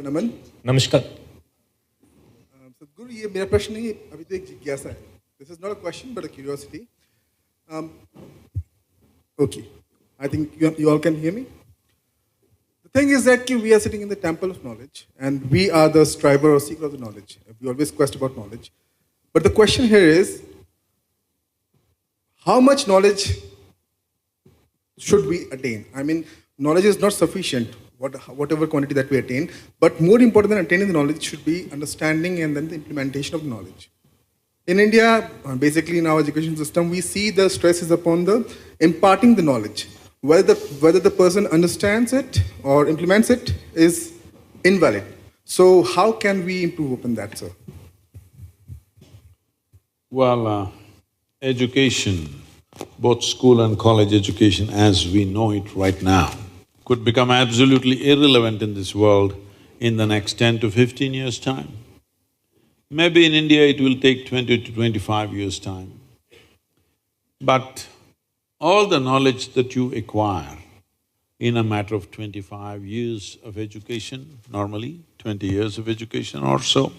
नमन। नमस्कार। सदगुरु, ये मेरा प्रश्न नहीं, अभी तो एक जिज्ञासा है. This is not a question but a curiosity. Okay, I think you all can hear me. The thing is that we are sitting in the temple of knowledge and we are the striver or seeker of the knowledge. We always quest about knowledge. But the question here is, how much knowledge should we attain? I mean, knowledge is not sufficient, whatever quantity that we attain, but more important than attaining the knowledge should be understanding and then the implementation of the knowledge. In India, basically in our education system, we see the stress is upon the imparting the knowledge. Whether the person understands it or implements it is invalid. So how can we improve upon that, sir? Well, education, both school and college education as we know it right now, could become absolutely irrelevant in this world in the next 10 to 15 years' time. Maybe in India it will take 20 to 25 years' time. But all the knowledge that you acquire in a matter of 25 years of education, normally 20 years of education or so,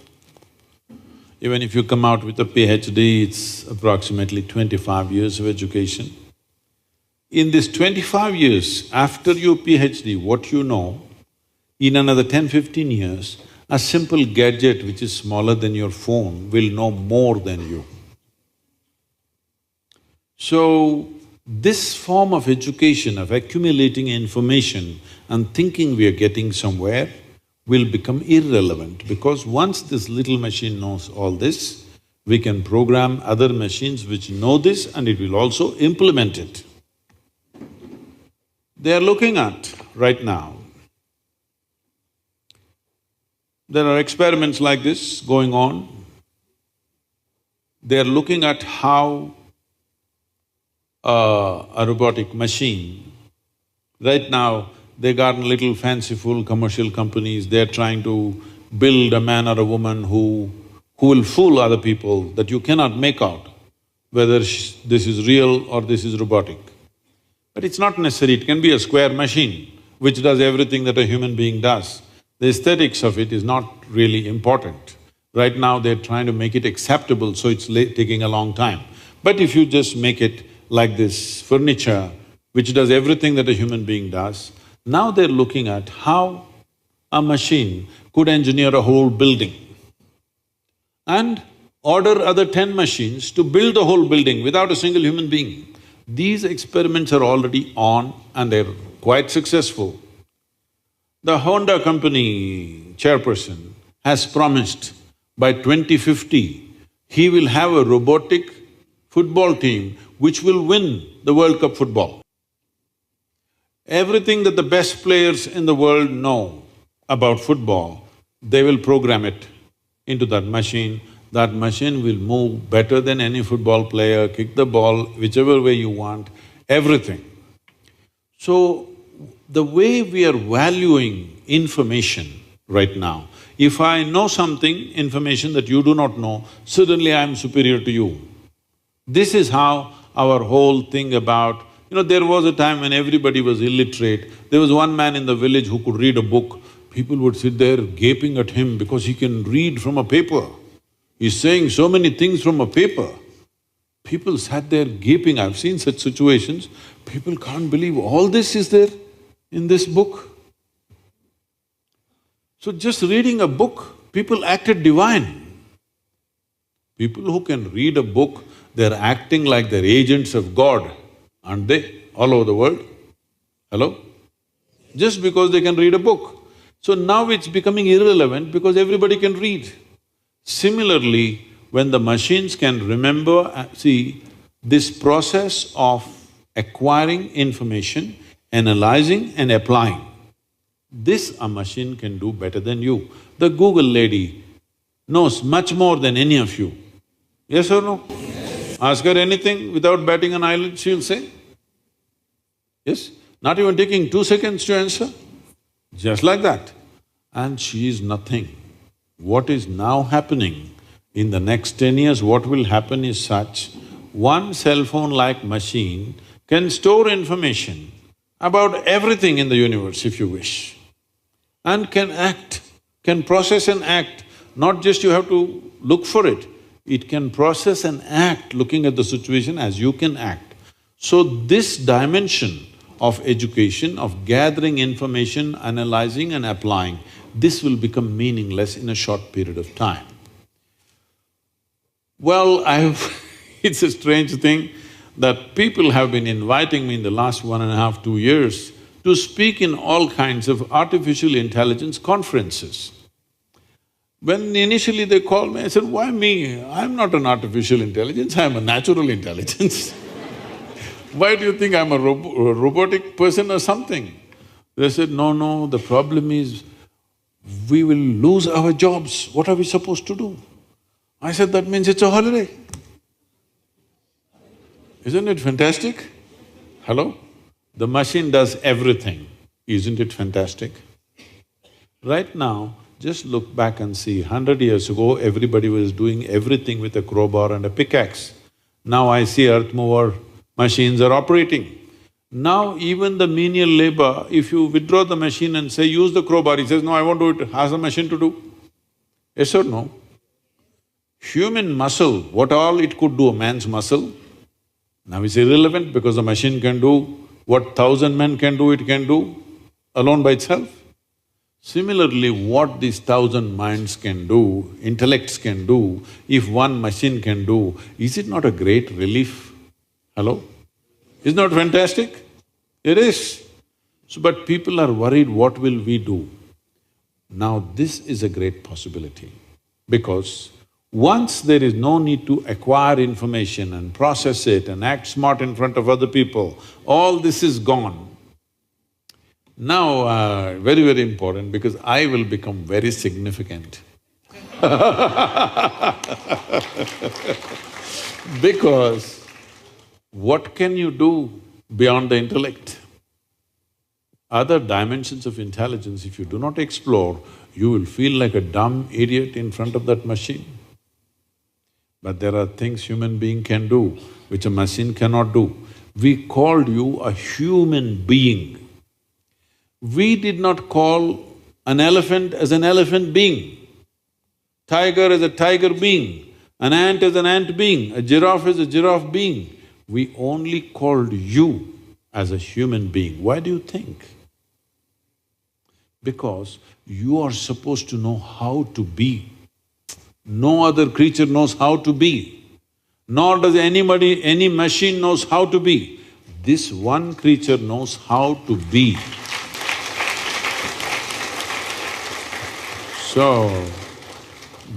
even if you come out with a PhD, it's approximately 25 years of education. In this 25 years, after your PhD, what you know, in another 10-15 years, a simple gadget which is smaller than your phone will know more than you. So, this form of education, of accumulating information and thinking we are getting somewhere, will become irrelevant because once this little machine knows all this, we can program other machines which know this and it will also implement it. They are looking at right now, there are experiments like this going on. They are looking at how a robotic machine, right now they got little fanciful commercial companies, they're trying to build a man or a woman who will fool other people that you cannot make out whether this is real or this is robotic. But it's not necessary, it can be a square machine which does everything that a human being does. The aesthetics of it is not really important. Right now they're trying to make it acceptable, so it's taking a long time. But if you just make it like this furniture, which does everything that a human being does, now they're looking at how a machine could engineer a whole building and order other 10 machines to build the whole building without a single human being. These experiments are already on and they're quite successful. The Honda company chairperson has promised by 2050, he will have a robotic football team which will win the World Cup football. Everything that the best players in the world know about football, they will program it into that machine. That machine will move better than any football player, kick the ball whichever way you want, everything. So, the way we are valuing information right now, if I know something, information that you do not know, suddenly I am superior to you. This is how our whole thing about… there was a time when everybody was illiterate. There was one man in the village who could read a book. People would sit there gaping at him because he can read from a paper. He's saying so many things from a paper. People sat there gaping. I've seen such situations. People can't believe all this is there in this book. So just reading a book, people acted divine. People who can read a book, they're acting like they're agents of God, aren't they, all over the world? Hello? Just because they can read a book. So now it's becoming irrelevant because everybody can read. Similarly, when the machines can remember… see, this process of acquiring information, analyzing and applying, this a machine can do better than you. The Google lady knows much more than any of you. Yes or no? Yes. Ask her anything without batting an eyelid, she'll say. Yes? Not even taking 2 seconds to answer, just like that. And she is nothing. What is now happening, in the next 10 years what will happen is such, one cell phone-like machine can store information about everything in the universe if you wish, and can can process and act, not just you have to look for it, it can process and act looking at the situation as you can act. So this dimension of education, of gathering information, analyzing and applying, this will become meaningless in a short period of time. Well, it's a strange thing that people have been inviting me in the last 1.5, 2 years to speak in all kinds of artificial intelligence conferences. When initially they called me, I said, why me? I'm not an artificial intelligence, I'm a natural intelligence. Why do you think I'm a robotic person or something? They said, no, the problem is we will lose our jobs, what are we supposed to do? I said, that means it's a holiday. Isn't it fantastic? Hello? The machine does everything, isn't it fantastic? Right now, just look back and see, 100 years ago, everybody was doing everything with a crowbar and a pickaxe. Now I see earth mover machines are operating. Now even the menial labor, if you withdraw the machine and say, use the crowbar, he says, no, I won't do it, ask the machine to do. Yes or no? Human muscle, what all it could do, a man's muscle, now is irrelevant because the machine can do what 1,000 men can do, it can do alone by itself. Similarly, what these 1,000 minds can do, intellects can do, if one machine can do, is it not a great relief? Hello? Is not fantastic? It is. So, but people are worried, what will we do? Now this is a great possibility, because once there is no need to acquire information and process it and act smart in front of other people, all this is gone. Now, very, very important, because I will become very significant. Because what can you do beyond the intellect? Other dimensions of intelligence, if you do not explore, you will feel like a dumb idiot in front of that machine. But there are things human being can do, which a machine cannot do. We called you a human being. We did not call an elephant as an elephant being, tiger as a tiger being, an ant as an ant being, a giraffe as a giraffe being. We only called you as a human being. Why do you think? Because you are supposed to know how to be. No other creature knows how to be, nor does anybody, any machine knows how to be. This one creature knows how to be. So,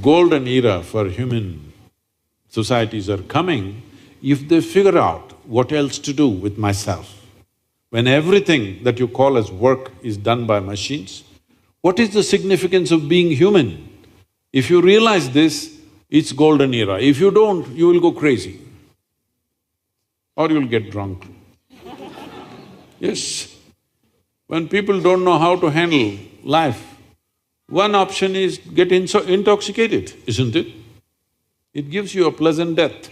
golden era for human societies are coming if they figure out what else to do with myself. When everything that you call as work is done by machines, what is the significance of being human? If you realize this, it's golden era. If you don't, you will go crazy or you'll get drunk. Yes. When people don't know how to handle life, one option is get intoxicated, isn't it? It gives you a pleasant death.